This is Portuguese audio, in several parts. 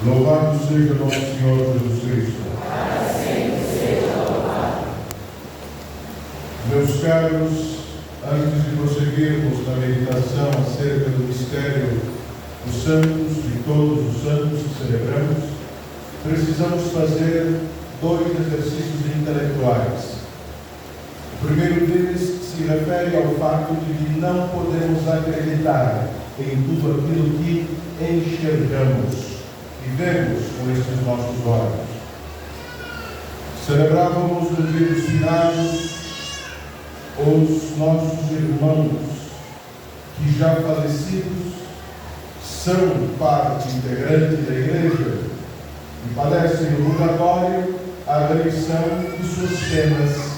Louvado seja nosso Senhor Jesus Cristo. Para sempre seja louvado. Meus caros, antes de prosseguirmos na meditação acerca do mistério dos santos, de todos os santos que celebramos, precisamos fazer dois exercícios intelectuais. O primeiro deles se refere ao fato de que não podemos acreditar em tudo aquilo que enxergamos e vemos com estes nossos olhos. Celebrávamos no dia dos finados os nossos irmãos que já falecidos são parte integrante da Igreja e padecem no purgatório a remissão de suas penas.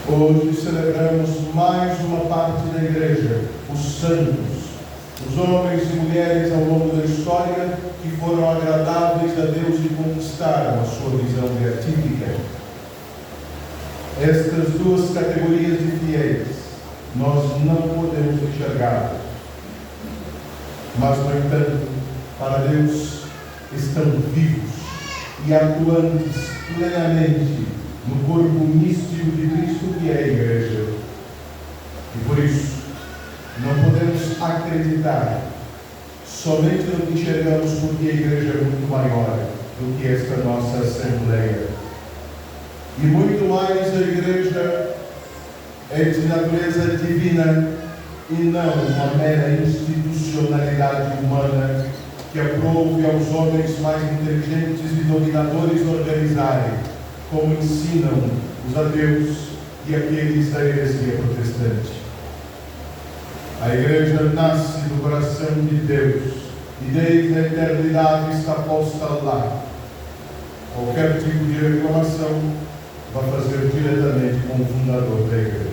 Hoje celebramos mais uma parte da Igreja, os santos, os homens e mulheres ao longo da história que foram agradáveis a Deus e conquistaram a sua visão beatífica. Estas duas categorias de fiéis nós não podemos enxergar, mas, no entanto, para Deus estão vivos e atuantes plenamente no corpo místico de Cristo, que é a Igreja. E por isso, não podemos acreditar somente no que enxergamos, porque a Igreja é muito maior do que esta nossa Assembleia. E muito mais, a Igreja é de natureza divina e não uma mera institucionalidade humana que aprove aos homens mais inteligentes e dominadores organizarem, como ensinam os ateus e aqueles da heresia protestante. A Igreja nasce do coração de Deus e desde a eternidade está posta lá. Qualquer tipo de reclamação vai fazer diretamente com o fundador da Igreja.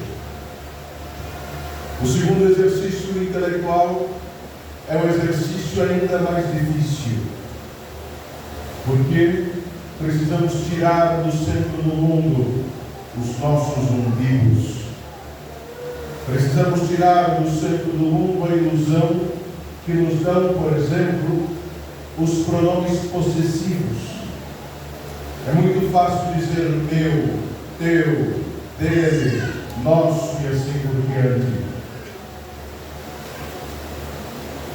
O segundo exercício intelectual é um exercício ainda mais difícil, porque precisamos tirar do centro do mundo os nossos umbigos. Precisamos tirar do centro do mundo a ilusão que nos dão, por exemplo, os pronomes possessivos. É muito fácil dizer meu, teu, dele, nosso e assim por diante,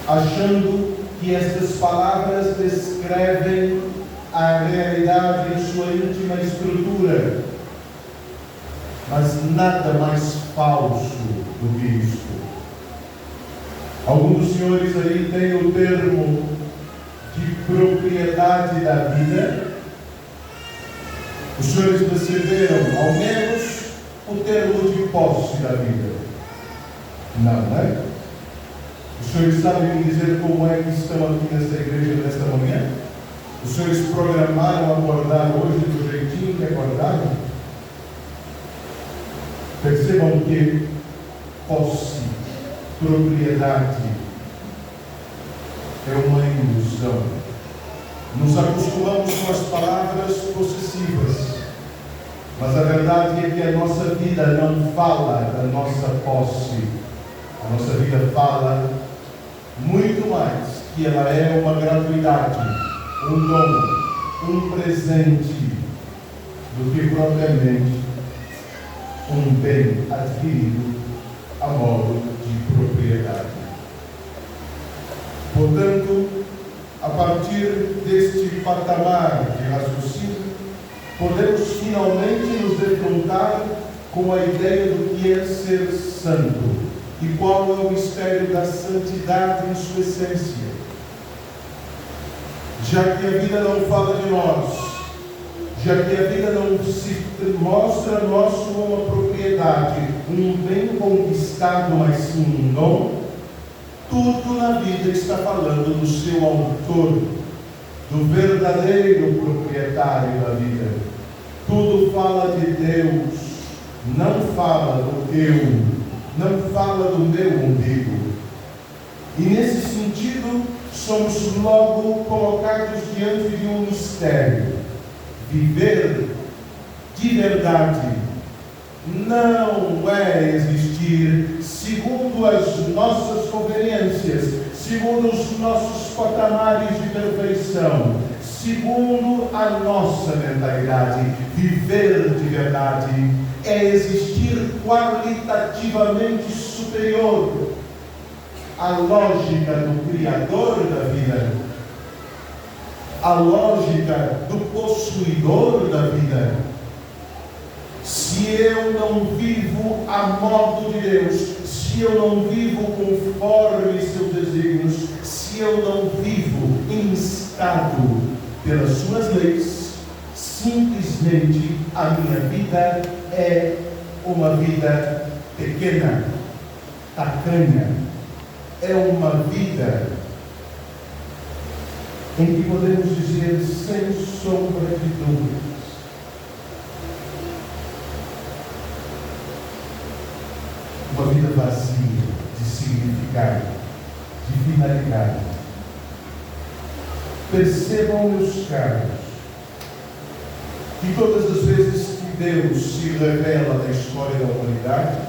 achando que estas palavras descrevem a realidade em sua íntima estrutura, mas nada mais falso do que isto. Alguns dos senhores aí têm o termo de propriedade da vida. Os senhores perceberam, ao menos, o termo de posse da vida? Não, né? Os senhores sabem me dizer como é que estão aqui nesta igreja nesta manhã? Os senhores programaram acordar hoje do jeitinho que acordaram? Percebam que posse, propriedade, é uma ilusão. Nos acostumamos com as palavras possessivas, mas a verdade é que a nossa vida não fala da nossa posse. A nossa vida fala muito mais que ela é uma gratuidade, um dom, um presente, do que propriamente um bem adquirido a modo de propriedade. Portanto, a partir deste patamar de raciocínio, podemos finalmente nos defrontar com a ideia do que é ser santo e qual é o mistério da santidade em sua essência. Já que a vida não fala de nós, já que a vida não se mostra a nós como uma propriedade, um bem conquistado, mas sim um dom, tudo na vida está falando do seu autor, do verdadeiro proprietário da vida. Tudo fala de Deus, não fala do eu, não fala do meu umbigo. E nesse sentido, somos logo colocados diante de um mistério. Viver de verdade não é existir segundo as nossas conveniências, segundo os nossos patamares de perfeição. definição, segundo a nossa mentalidade, viver de verdade é existir qualitativamente superior à lógica do Criador da vida, à lógica do possuidor da vida. Se eu não vivo a modo de Deus, se eu não vivo conforme seus desígnios, se eu não vivo instado pelas suas leis, simplesmente a minha vida é uma vida pequena, tacanha. É uma vida em que podemos dizer sem sombra de dúvidas, uma vida vazia de significado, de finalidade. Percebam, meus caros, que todas as vezes que Deus se revela na história da humanidade,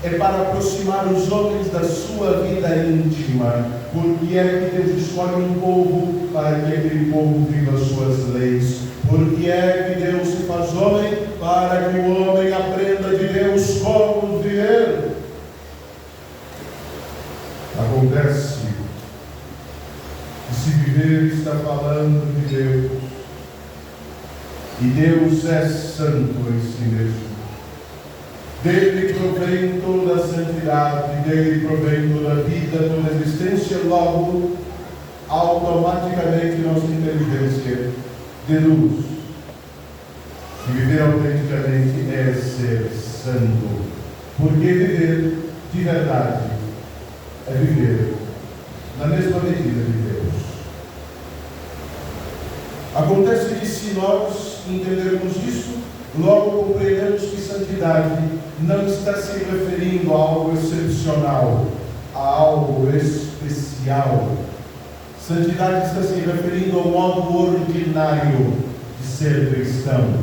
é para aproximar os homens da sua vida íntima, porque é que Deus escolhe um povo para que aquele povo viva as suas leis, porque é que Deus se faz homem para que o homem aprenda de Deus como viver. Acontece que se viver está falando de Deus, e Deus é santo em si mesmo. Dele provém toda a santidade, dele provém toda a vida, toda a existência. Logo, automaticamente nossa inteligência deduz que viver autenticamente é ser santo, porque viver de verdade é viver na mesma medida de Deus. Acontece que se nós entendermos isso, logo compreendemos que santidade não está se referindo a algo excepcional, a algo especial. Santidade está se referindo ao modo ordinário de ser cristão.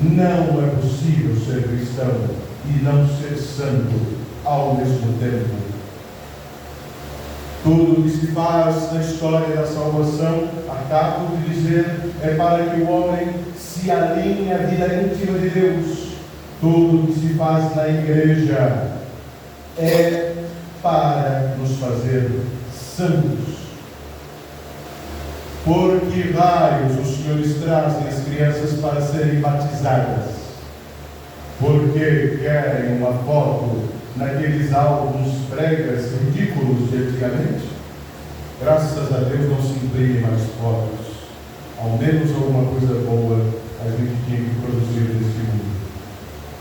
Não é possível ser cristão e não ser santo ao mesmo tempo. Tudo o que se faz na história da salvação, acabo de dizer, é para que o homem se alinhe à vida íntima de Deus. Tudo o que se faz na igreja é para nos fazer santos. Por que raios os senhores trazem as crianças para serem batizadas? Porque querem uma foto naqueles álbuns bregas ridículos de antigamente? Graças a Deus não se imprimem mais fotos. Ao menos alguma coisa boa a gente tinha que produzir neste mundo.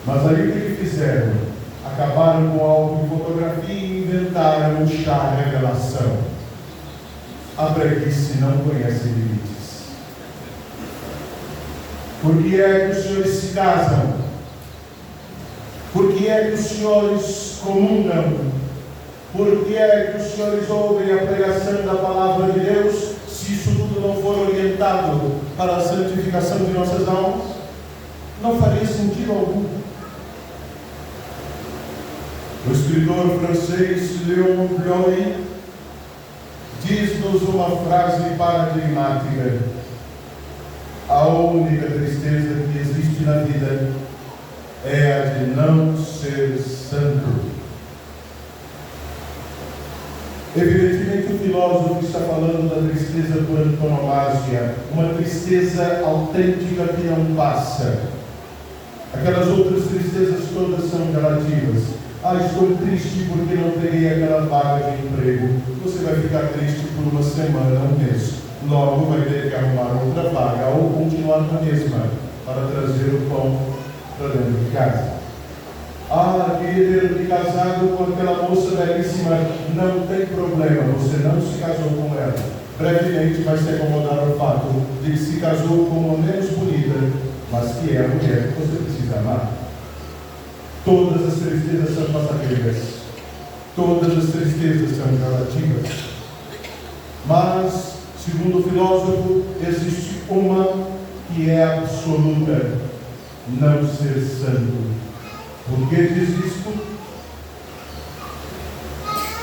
Mas aí o que fizeram? Acabaram com o álbum de fotografia e inventaram o chá revelação. A preguiça não conhece limites. Por que é que os senhores se casam? Por que é que os senhores comungam? Por que é que os senhores ouvem a pregação da palavra de Deus, se isso tudo não for orientado para a santificação de nossas almas? Não faria sentido algum. O escritor francês Léon Bloy diz-nos uma frase paradigmática: a única tristeza que existe na vida é a de não ser santo. Evidentemente o filósofo está falando da tristeza por antonomasia, uma tristeza autêntica que não passa. Aquelas outras tristezas todas são relativas. Estou triste porque não peguei aquela vaga de emprego. Você vai ficar triste por uma semana, um mês. Logo vai ter que arrumar outra vaga ou continuar na mesma para trazer o pão para dentro de casa. Queria ter me casado com aquela moça belíssima. Não tem problema, você não se casou com ela. Brevemente vai se acomodar ao fato de que se casou com uma menos bonita, mas que é a mulher que você precisa amar. Todas as tristezas são passageiras. Todas as tristezas são relativas. Mas, segundo o filósofo, existe uma que é absoluta: não ser santo. Por que diz isto?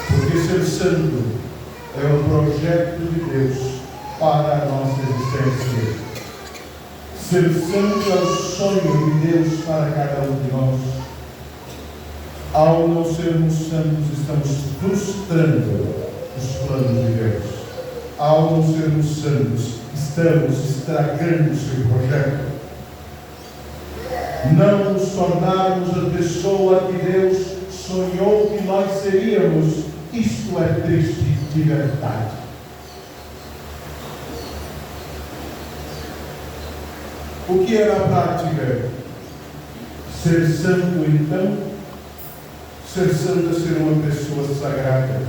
Porque ser santo é o projeto de Deus para a nossa existência. Ser santo é o sonho de Deus para cada um de nós. Ao não sermos santos, estamos frustrando os planos de Deus. Ao não sermos santos, estamos estragando o seu projeto. Não nos tornarmos a pessoa que Deus sonhou que nós seríamos, isto é triste de verdade. O que é na prática ser santo, então? Ser santo é ser uma pessoa sagrada,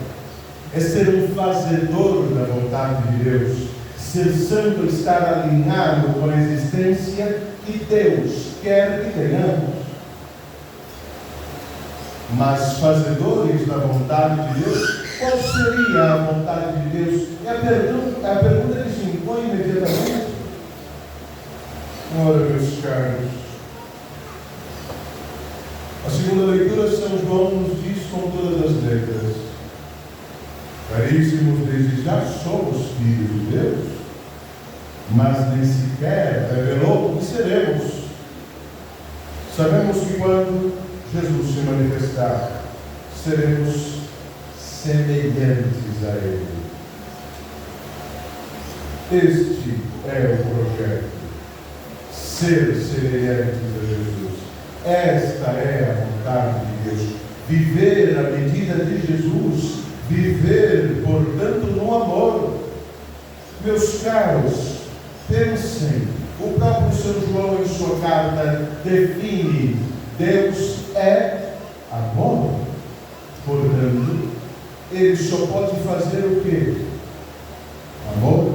é ser um fazedor da vontade de Deus. Ser santo é estar alinhado com a existência que Deus quer que tenhamos. Mas fazedores da vontade de Deus, qual seria a vontade de Deus? É a pergunta que se impõe imediatamente. Ora, meus caros, a segunda leitura, São João nos diz com todas as letras: caríssimos, desde já somos filhos de Deus, mas nem sequer revelou o que seremos. Sabemos que quando Jesus se manifestar, seremos semelhantes a Ele. Este é o projeto. Ser semelhantes a Jesus. Esta é a vontade de Deus. Viver à medida de Jesus. Viver, portanto, no amor. Meus caros, pensem. O próprio São João, em sua carta, define: Deus é amor. Portanto, Ele só pode fazer o quê? Amor.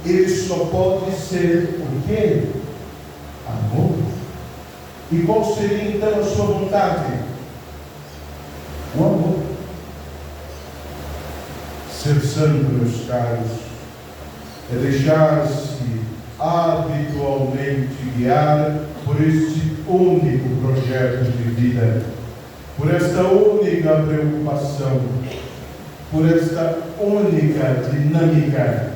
Ele só pode ser o quê? Amor. E qual seria então a sua vontade? O amor. Ser santo, meus caros, é deixar-se habitualmente guiar por este único projeto de vida, por esta única preocupação, por esta única dinâmica.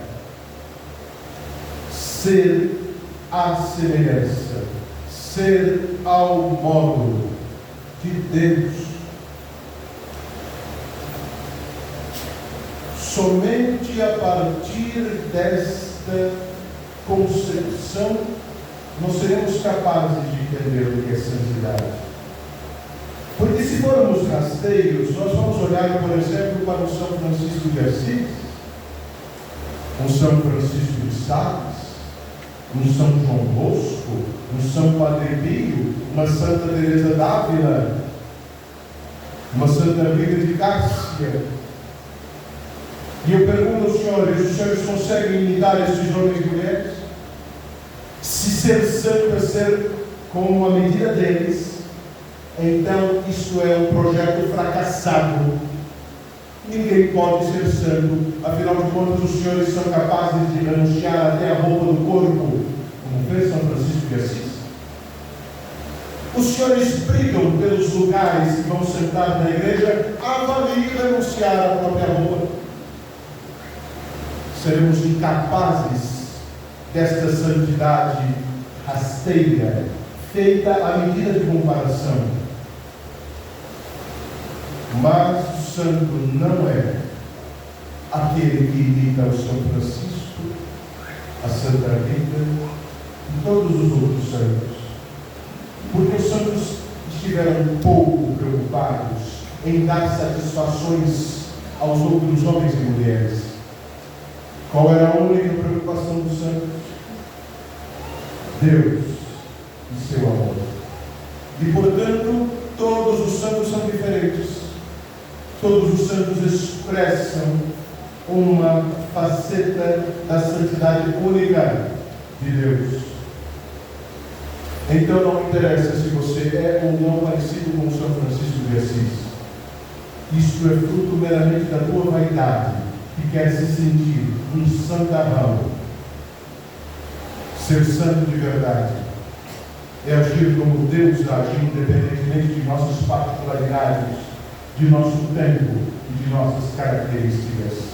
Ser à semelhança, ser ao modo de Deus. Somente a partir desta concepção nós seremos capazes de entender o que é santidade. Porque se formos rasteiros, nós vamos olhar, por exemplo, para o São Francisco de Assis, um São Francisco de Sales, um São João Bosco, um São Padre Pio, uma Santa Teresa d'Ávila, uma Santa Rita de Cássia. E eu pergunto aos senhores: os senhores conseguem imitar estes homens e mulheres? Se ser santo é ser como a medida deles, então isto é um projeto fracassado. Ninguém pode ser santo. Afinal de contas, os senhores são capazes de renunciar até a roupa do corpo, como fez São Francisco de Assis. Os senhores brigam pelos lugares que vão sentar na igreja, avaliem renunciar à própria roupa. Seremos incapazes desta santidade rasteira, feita à medida de comparação. Mas o santo não é aquele que imita o São Francisco, a Santa Rita e todos os outros santos. Porque os santos estiveram pouco preocupados em dar satisfações aos outros homens e mulheres. Qual era a única preocupação dos santos? Deus e seu amor. E, portanto, todos os santos são diferentes. Todos os santos expressam uma faceta da santidade única de Deus. Então não interessa se você é ou não parecido com São Francisco de Assis. Isto é fruto meramente da tua vaidade, que quer se sentir um santarrão. Ser santo de verdade é agir como Deus age, independentemente de nossas particularidades, de nosso tempo e de nossas características.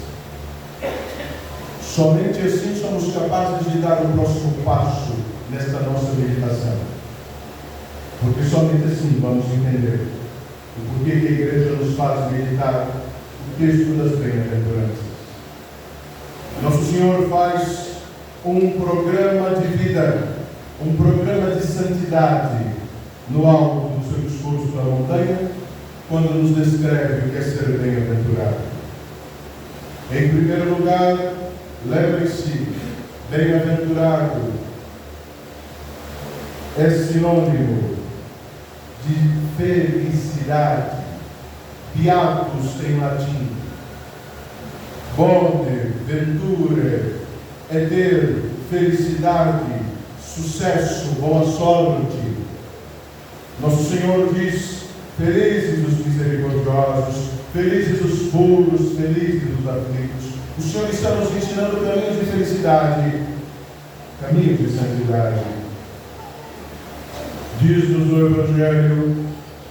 Somente assim somos capazes de dar o próximo passo nesta nossa meditação. Porque somente assim vamos entender o porquê que a igreja nos faz meditar o texto das bem-aventuranças. Nosso Senhor faz um programa de vida, um programa de santidade no alto do seu discurso da montanha, quando nos descreve o que é ser bem-aventurado. Em primeiro lugar, lembre-se, bem-aventurado é sinônimo de felicidade, beatus em latim. Bone, venture, é ter felicidade, sucesso, boa sorte. Nosso Senhor diz: felizes os misericordiosos, felizes os puros, felizes os aflitos. O Senhor está nos ensinando caminhos de felicidade, caminhos de santidade. Diz-nos o Evangelho: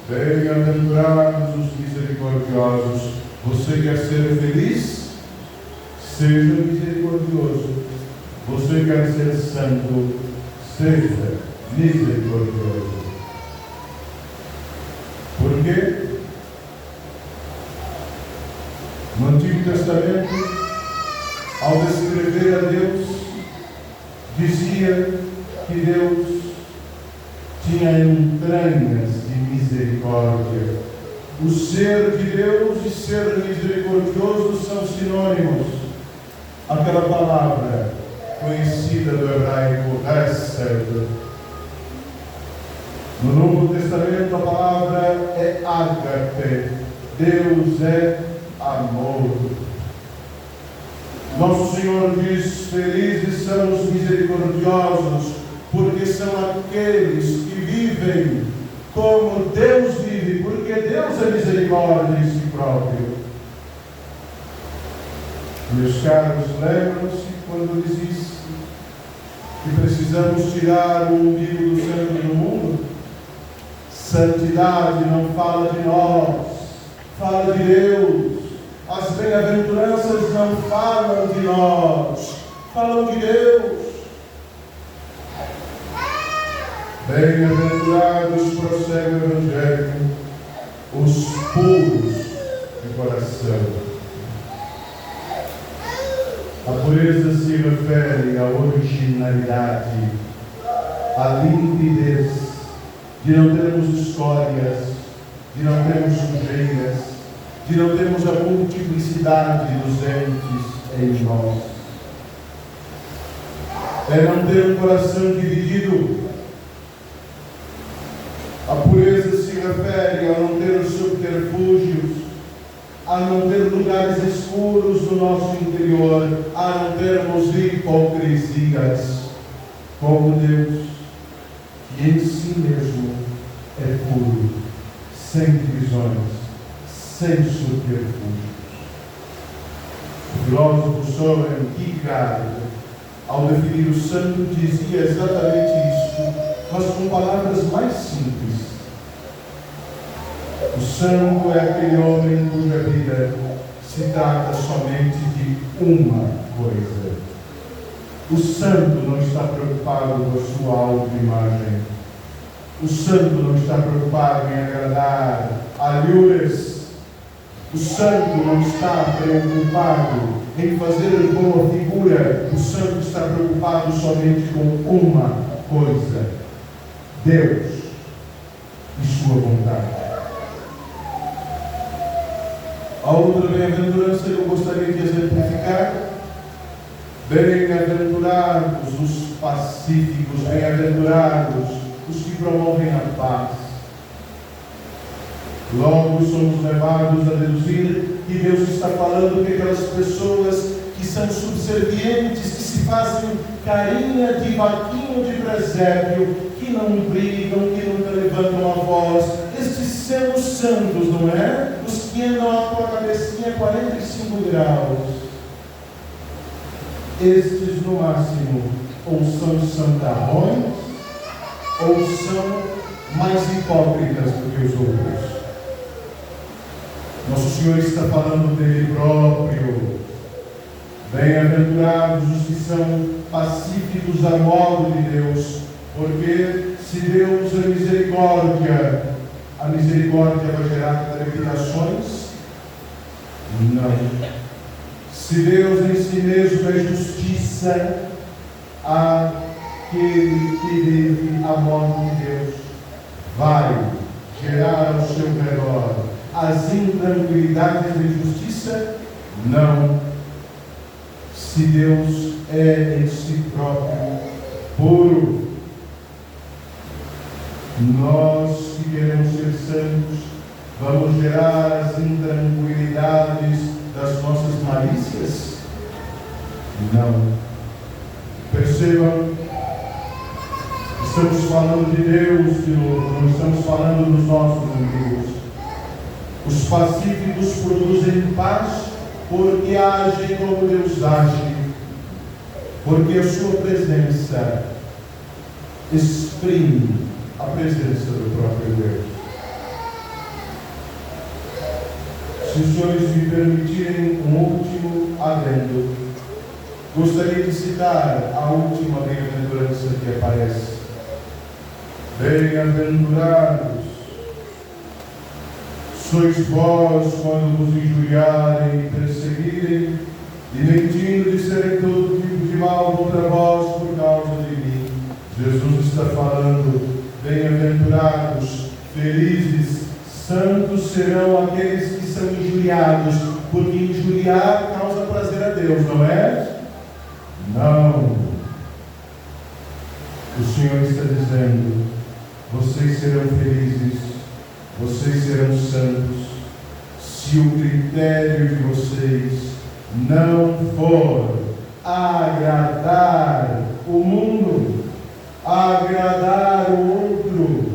bem-aventurados os misericordiosos. Você quer ser feliz? Seja misericordioso. Você quer ser santo? Seja misericordioso. Por quê? No Antigo Testamento, ao descrever a Deus, dizia que Deus tinha entranhas de misericórdia. O ser de Deus e ser misericordioso são sinônimos. Aquela palavra conhecida do hebraico, hesed. No Novo Testamento a palavra é ágape. Deus é amor. Nosso Senhor diz: felizes são os misericordiosos, porque são aqueles que vivem como Deus vive, porque Deus é misericórdia em si próprio. Meus caros, lembram-se quando lhes disse que precisamos tirar o umbigo do centro do mundo? Santidade não fala de nós, fala de Deus. As bem-aventuranças não falam de nós, falam de Deus. Bem-aventurados, prossegue o Evangelho, os puros de coração. A pureza se refere à originalidade, à limpidez, de não termos escórias, de não termos sujeiras, de não termos a multiplicidade dos entes em nós. É não ter um coração dividido. A pureza se refere a não ter subterfúgios, a não ter lugares escuros no nosso interior, a não termos hipocrisias, como Deus, que em si mesmo é puro, sem divisões, sem subterfúgios. O filósofo Søren Kierkegaard, ao definir o santo, dizia exatamente isso, mas com palavras mais simples. O santo é aquele homem cuja vida se trata somente de uma coisa. O santo não está preocupado com a sua autoimagem. O santo não está preocupado em agradar alhures. O santo não está preocupado em fazer boa figura. O santo está preocupado somente com uma coisa: Deus e sua vontade. A outra bem-aventurança que eu gostaria de exemplificar: bem-aventurados os pacíficos, bem-aventurados os que promovem a paz. Logo somos levados a deduzir que Deus está falando que aquelas pessoas que são subservientes, que se fazem carinha de vaquinho de presépio, que não brigam, que nunca levantam a voz, estes são os santos, não é? Os que andam com a cabecinha a 45 graus. Estes, no máximo, ou são santarrões, ou são mais hipócritas do que os outros. Nosso Senhor está falando dele próprio. Bem-aventurados os que são pacíficos a modo de Deus, porque se Deus é misericórdia, a misericórdia vai gerar trepidações? Não. Se Deus em si mesmo é justiça, aquele que vive a modo de Deus vai gerar ao seu redor as intranquilidades de justiça? Não. Se Deus é em si próprio puro, nós que queremos ser santos, vamos gerar as intranquilidades das nossas malícias? Não. Percebam, estamos falando de Deus de novo, não estamos falando dos nossos inimigos. Os pacíficos produzem paz porque agem como Deus age, porque a sua presença exprime a presença do próprio Deus. Se os senhores me permitirem um último adendo, gostaria de citar a última bem-aventurança que aparece. Bem-aventurados sois vós quando vos injuriarem e perseguirem, e mentindo disserem todo tipo de mal contra vós por causa de mim. Jesus está falando, bem-aventurados, felizes, santos serão aqueles que são injuriados, porque injuriar causa prazer a Deus, não é? Não. O Senhor está dizendo, vocês serão felizes, vocês serão santos, se o critério de vocês não for agradar o mundo, agradar o outro.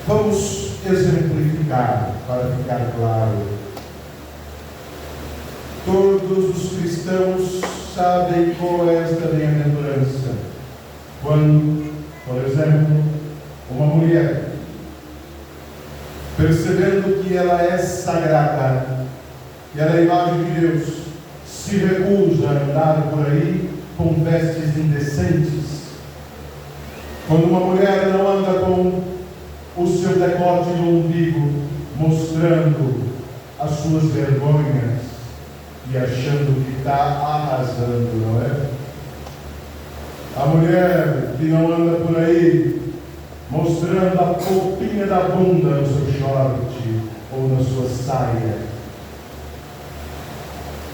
Vamos exemplificar para ficar claro. Todos os cristãos sabem qual é esta bem-aventurança. Quando, por exemplo, uma mulher, percebendo que ela é sagrada, que ela é a imagem de Deus, se recusa a andar por aí com vestes indecentes. Quando uma mulher não anda com o seu decote no umbigo, mostrando as suas vergonhas e achando que está arrasando, não é? A mulher que não anda por aí mostrando a polpinha da bunda no seu short ou na sua saia,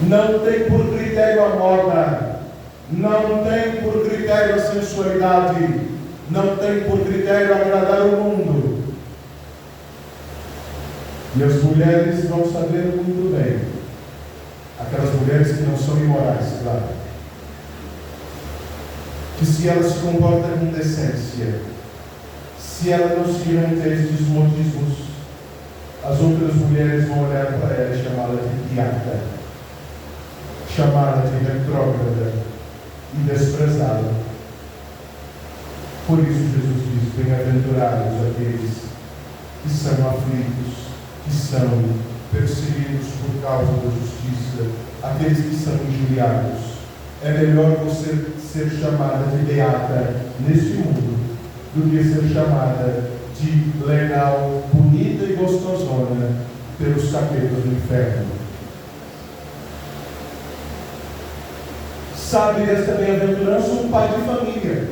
não tem por critério a moda, não tem por critério a sensualidade, não tem por critério agradar o mundo. E as mulheres vão saber muito bem, aquelas mulheres que não são imorais, claro, que se ela se comporta com decência, se ela não se rende a estes modismos, as outras mulheres vão olhar para ela e chamá-la de piata, chamá-la de retrógrada e desprezá-la. Por isso Jesus diz, bem-aventurados aqueles que são aflitos, que são perseguidos por causa da justiça, aqueles que são injuriados. É melhor você ser chamada de beata neste mundo do que ser chamada de legal, bonita e gostosona pelos capetas do inferno. Sabe desta bem-aventurança um pai de família,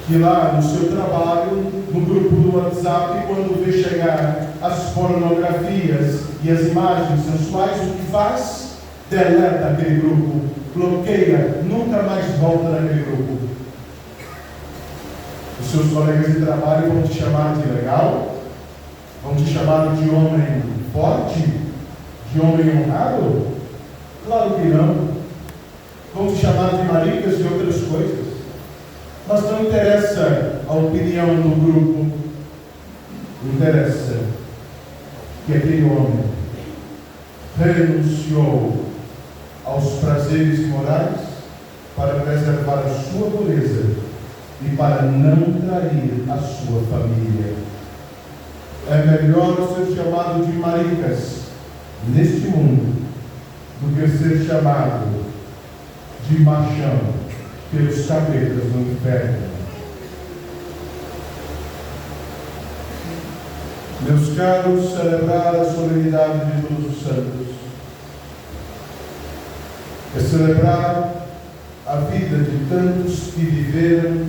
que lá no seu trabalho, no grupo do WhatsApp, quando vê chegar as pornografias e as imagens sensuais, o que faz? Deleta aquele grupo, bloqueia, nunca mais volta naquele grupo. Os seus colegas de trabalho vão te chamar de legal? Vão te chamar de homem forte? De homem honrado? Claro que não. Vão te chamar de maricas e outras coisas. Mas não interessa a opinião do grupo. Interessa que aquele homem renunciou aos prazeres morais para preservar a sua pureza e para não trair a sua família. É melhor ser chamado de maricas neste mundo do que ser chamado de machão pelos capetas do inferno. Meus caros, celebrar a solenidade de Todos os Santos é celebrar a vida de tantos que viveram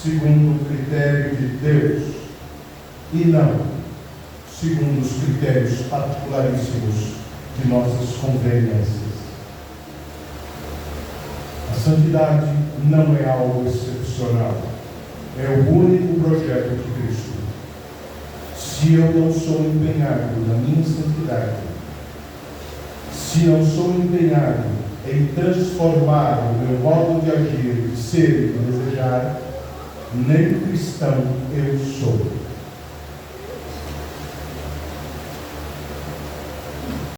segundo o critério de Deus e não segundo os critérios particularíssimos de nossas conveniências. A santidade não é algo excepcional, é o único projeto de Cristo. Se eu não sou empenhado na minha santidade, se não sou empenhado em transformar o meu modo de agir, de ser e de desejar, nem cristão eu sou.